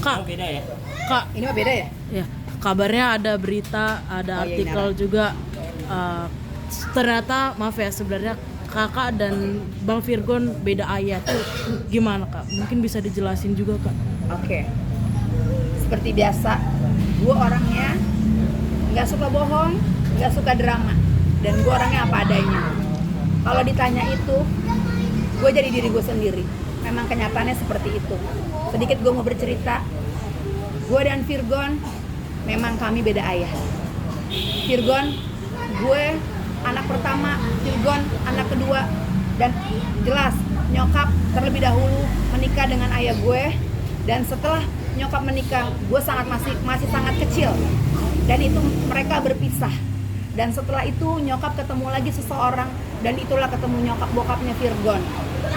Kak, beda ya? Kak, Ini mah beda ya? ya kabarnya ada berita, ada artikel juga. Ternyata maaf ya, sebenarnya kakak dan Bang Virgon beda ayat. Gimana kak? Mungkin bisa dijelasin juga kak. Oke. Seperti biasa, gue orangnya nggak suka bohong, nggak suka drama, dan gue orangnya apa adanya. Kalau ditanya itu, gue jadi diri gue sendiri. Memang kenyataannya seperti itu. Sedikit gue mau bercerita, gue dan Virgon memang kami beda ayah. Virgon, gue anak pertama, Virgon anak kedua, dan jelas nyokap terlebih dahulu menikah dengan ayah gue, dan setelah nyokap menikah, gue masih sangat kecil, dan itu mereka berpisah. Dan setelah itu nyokap ketemu lagi seseorang, dan itulah ketemu nyokap bokapnya Virgon.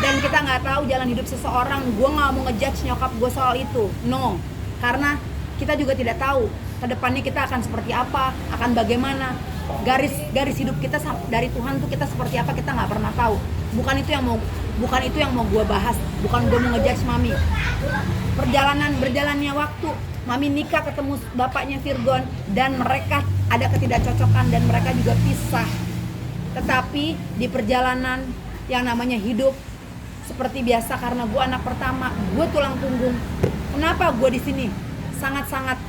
Dan kita nggak tahu jalan hidup seseorang. Gue nggak mau ngejudge nyokap gue soal itu, no, karena kita juga tidak tahu kedepannya kita akan seperti apa, akan bagaimana. Garis hidup kita dari Tuhan tuh kita seperti apa, kita nggak pernah tahu. Bukan itu yang mau gue bahas, bukan gue mau ngejudge mami. Berjalannya waktu, mami nikah ketemu bapaknya Virgon, dan mereka ada ketidakcocokan dan mereka juga pisah. Tetapi di perjalanan yang namanya hidup, seperti biasa, karena gue anak pertama, gue tulang punggung. Kenapa gue di sini sangat-sangat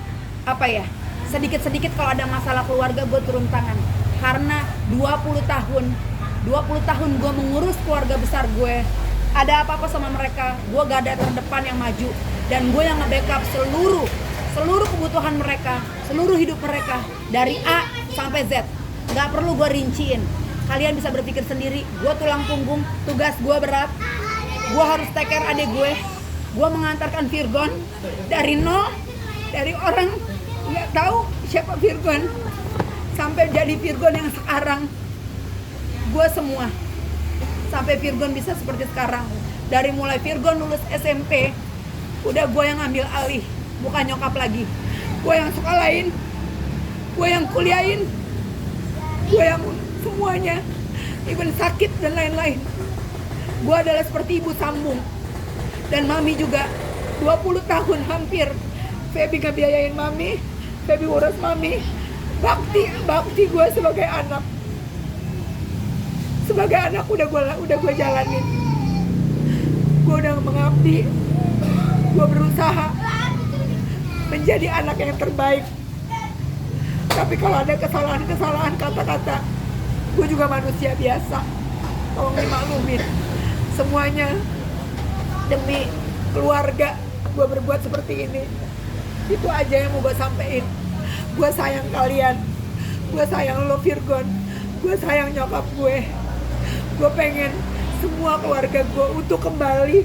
sedikit-sedikit kalau ada masalah keluarga gue turun tangan. Karena 20 tahun gue mengurus keluarga besar gue. Ada apa-apa sama mereka, gue garda terdepan yang maju, dan gue yang nge-backup seluruh kebutuhan mereka, seluruh hidup mereka dari A sampai Z. Gak perlu gue rinciin, kalian bisa berpikir sendiri. Gue tulang punggung, tugas gue berat, gue harus take care adik gue mengantarkan Virgon dari nol, dari orang nggak tahu siapa Virgon sampai jadi Virgon yang sekarang. Gue semua sampai Virgon bisa seperti sekarang. Dari mulai Virgon lulus SMP, udah gue yang ambil alih, bukan nyokap lagi. Gue yang sekolahin, gue yang kuliahin, gue yang semuanya, even sakit dan lain-lain. Gue adalah seperti ibu sambung. Dan mami juga 20 tahun hampir Feby ngebiayain mami, Feby urus mami. Bakti gue sebagai anak udah gue jalanin. Gue udah mengabdi, gue berusaha menjadi anak yang terbaik. Tapi kalau ada kesalahan kata-kata, gue juga manusia biasa, tolong dimaklumin. Semuanya demi keluarga gue berbuat seperti ini. Itu aja yang mau gue sampein. Gue sayang kalian, gue sayang lo Virgon, gue sayang nyokap gue. Gue pengen semua keluarga gue untuk kembali.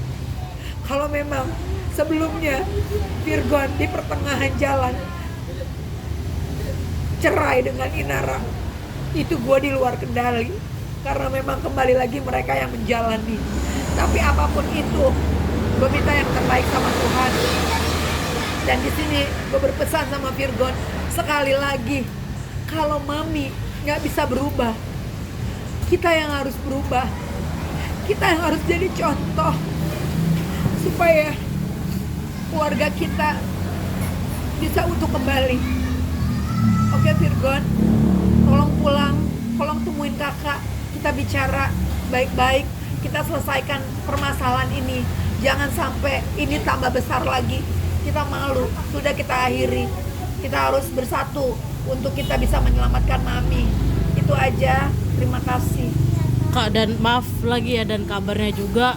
Kalau memang sebelumnya Virgon di pertengahan jalan cerai dengan Inara, itu gue di luar kendali, karena memang kembali lagi mereka yang menjalani. Tapi apapun itu, gue minta yang terbaik sama Tuhan. Dan di sini gue berpesan sama Virgon sekali lagi, kalau mami nggak bisa berubah, kita yang harus berubah. Kita yang harus jadi contoh supaya keluarga kita bisa utuh kembali. Oke Virgon, tolong pulang, tolong temuin kakak, kita bicara baik-baik, kita selesaikan permasalahan ini. Jangan sampai ini tambah besar lagi. Kita malu, sudah kita akhiri. Kita harus bersatu untuk kita bisa menyelamatkan mami. Itu aja, terima kasih Kak, dan maaf lagi ya, dan kabarnya juga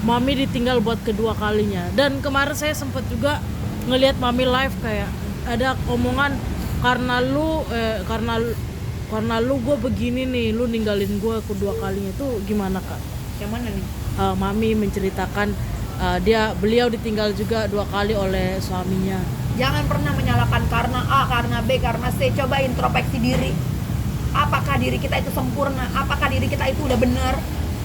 mami ditinggal buat kedua kalinya. Dan kemarin saya sempat juga ngelihat mami live, kayak ada omongan karena lu gue begini nih, lu ninggalin gue kedua kalinya. Itu gimana Kak? Yang mana nih? Mami menceritakan beliau ditinggal juga 2 kali oleh suaminya. Jangan pernah menyalahkan karena A, karena B, karena C. Coba introspeksi diri. Apakah diri kita itu sempurna? Apakah diri kita itu udah benar?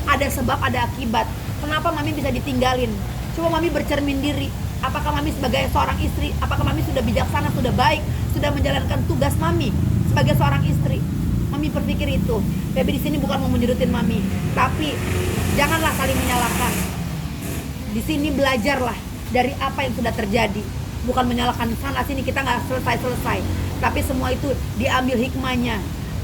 Ada sebab, ada akibat. Kenapa mami bisa ditinggalin? Coba mami bercermin diri. Apakah mami sebagai seorang istri, apakah mami sudah bijaksana, sudah baik, sudah menjalankan tugas mami sebagai seorang istri? Mami berpikir itu. Feby di sini bukan mau menjurutin mami, tapi janganlah saling menyalahkan. di sini belajarlah dari apa yang sudah terjadi, bukan menyalahkan sana sini, kita nggak selesai, tapi semua itu diambil hikmahnya.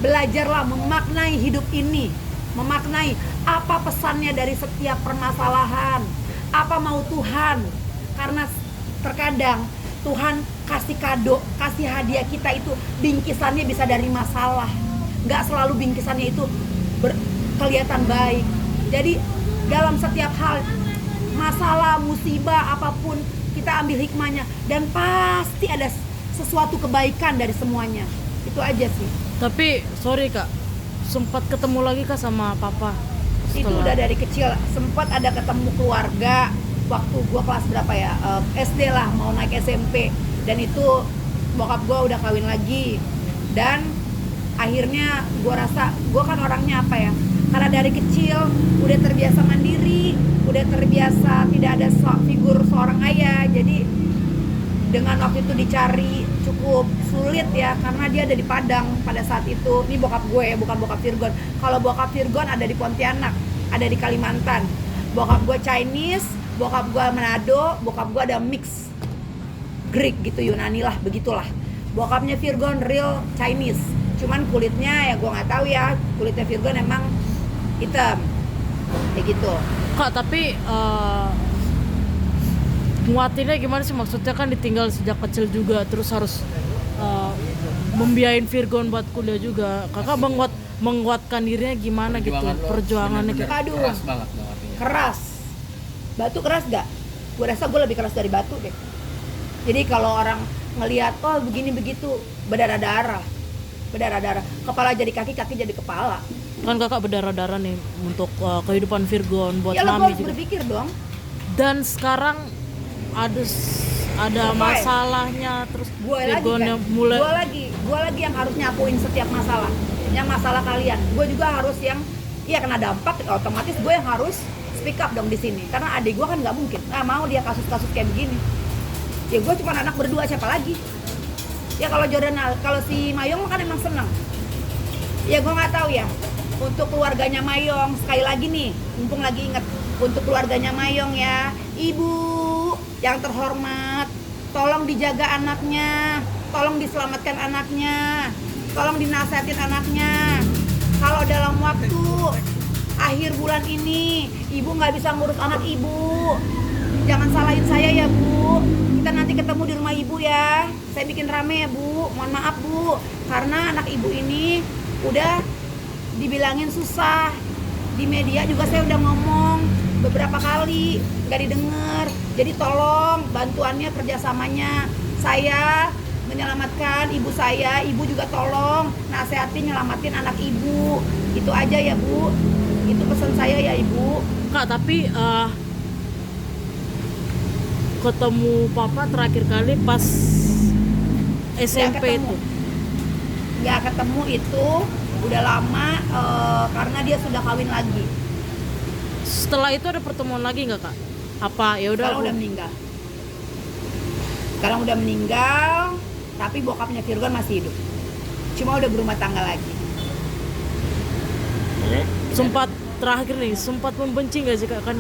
Belajarlah memaknai hidup ini, memaknai apa pesannya dari setiap permasalahan, apa mau Tuhan. Karena terkadang Tuhan kasih kado, kasih hadiah kita itu bingkisannya bisa dari masalah, nggak selalu bingkisannya itu kelihatan baik. Jadi dalam setiap hal, masalah, musibah, apapun, kita ambil hikmahnya, dan pasti ada sesuatu kebaikan dari semuanya. Itu aja sih. Tapi sorry Kak, sempat ketemu lagi Kak sama Papa? Itu udah dari kecil. Sempat ada ketemu keluarga waktu gua kelas berapa ya, SD lah, mau naik SMP. Dan itu bokap gua udah kawin lagi. Dan akhirnya gua rasa, gua kan orangnya apa ya, karena dari kecil udah terbiasa mandiri, udah terbiasa tidak ada figur seorang ayah. Jadi dengan waktu itu dicari cukup sulit ya, karena dia ada di Padang pada saat itu. Ini bokap gue, bukan bokap Virgon. Kalau bokap Virgon ada di Pontianak, ada di Kalimantan. Bokap gue Chinese, bokap gue Manado, bokap gue ada mix Greek gitu, Yunani lah, begitulah. Bokapnya Virgon real Chinese, cuman kulitnya ya gue nggak tahu ya, kulitnya Virgon emang hitam kayak gitu. Kak, tapi nguatinnya gimana sih? Maksudnya kan ditinggal sejak kecil juga, terus harus membiayain Virgon buat kuliah juga. Kakak menguatkan dirinya gimana gitu? Perjuangannya kayak Aduh, keras banget dong artinya. keras. Batu keras gak? Gue rasa gue lebih keras dari batu deh. Jadi kalau orang ngelihat, oh begini begitu, berdarah-darah, kepala jadi kaki, kaki jadi kepala. kan kakak berdarah-darah nih untuk kehidupan Virgon buat Ya lo mami harus juga. berpikir dong. Dan sekarang ada Survive. masalahnya, terus Gue lagi Virgonnya kan, mulai gue lagi yang harus nyapuin setiap masalah, yang masalah kalian. Gue juga harus yang, iya kena dampak, otomatis gue yang harus speak up dong di sini. Karena adik gue kan nggak mungkin, nggak mau dia kasus-kasus kayak begini. Ya gue cuma anak berdua, siapa lagi? Ya kalau Jordan, kalau si Mayong kan emang seneng. Ya gue nggak tahu ya. Untuk keluarganya Mayong, sekali lagi nih, mumpung lagi inget, untuk keluarganya Mayong ya, ibu yang terhormat, tolong dijaga anaknya, tolong diselamatkan anaknya, tolong dinasihatin anaknya. Kalau dalam waktu akhir bulan ini ibu nggak bisa ngurus anak ibu, jangan salahin saya ya bu. Kita nanti ketemu di rumah ibu ya. Saya bikin rame ya bu, mohon maaf bu, karena anak ibu ini udah dibilangin susah. Di media juga saya udah ngomong beberapa kali, nggak didengar. Jadi tolong bantuannya, kerjasamanya, saya menyelamatkan ibu saya, ibu juga tolong nasehatin, nyelamatin anak ibu. Itu aja ya bu, itu pesan saya ya ibu. Kak, tapi ketemu papa terakhir kali pas SMP itu. Nggak ketemu itu udah lama, karena dia sudah kawin lagi. Setelah itu ada pertemuan lagi nggak kak? Apa ya udah? Sekarang udah meninggal. Sekarang udah meninggal, tapi bokapnya Virgon masih hidup. Cuma udah berumah tangga lagi. Sempat terakhir nih, sempat membenci nggak sih kak, kan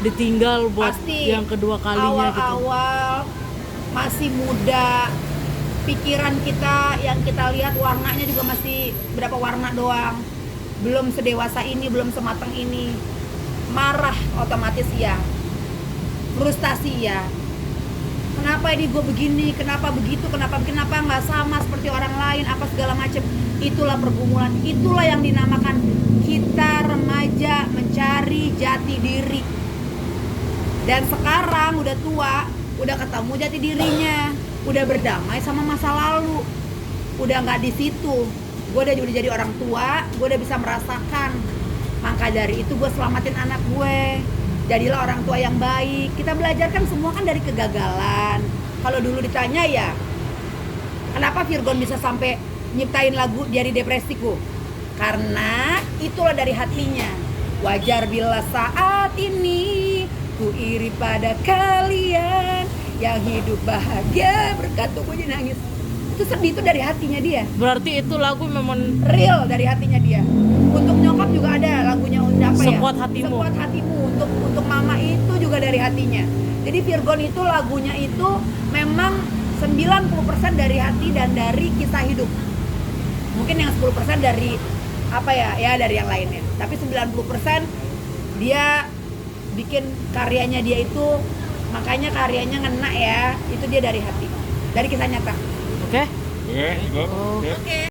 ditinggal buat Pasti yang kedua kalinya gitu? awal-awal masih muda, pikiran kita yang kita lihat warnanya juga masih berapa warna doang, belum sedewasa ini, belum sematang ini. Marah otomatis ya, frustasi ya, kenapa ini gue begini, kenapa begitu, kenapa nggak sama seperti orang lain, apa segala macem. Itulah pergumulan, itulah yang dinamakan kita remaja mencari jati diri. Dan sekarang udah tua, udah ketemu jati dirinya, udah berdamai sama masa lalu, udah nggak di situ. Gue udah jadi orang tua, gue udah bisa merasakan. Maka dari itu gue selamatin anak gue. Jadilah orang tua yang baik. Kita belajar kan semua kan dari kegagalan. Kalau dulu ditanya ya, kenapa Virgon bisa sampai nyiptain lagu Diari Depresiku? Karena itulah dari hatinya. Wajar bila saat ini ku iri pada kalian yang hidup bahagia berkat gue nangis. Itu sedih, itu dari hatinya dia. Berarti itu lagu memang Real dari hatinya dia. Untuk nyokap juga ada lagunya apa ya? Sekuat Hatimu. Sekuat Hatimu. Untuk mama itu juga dari hatinya. Jadi Virgon itu lagunya itu memang 90% dari hati dan dari kisah hidup. Mungkin yang 10% dari apa ya? Ya dari yang lainnya. Tapi 90% dia bikin karyanya dia itu, makanya karyanya ngena ya. Itu dia dari hati. Dari kisah nyata. Oke? Oke, go. Oh. Oke. Oke.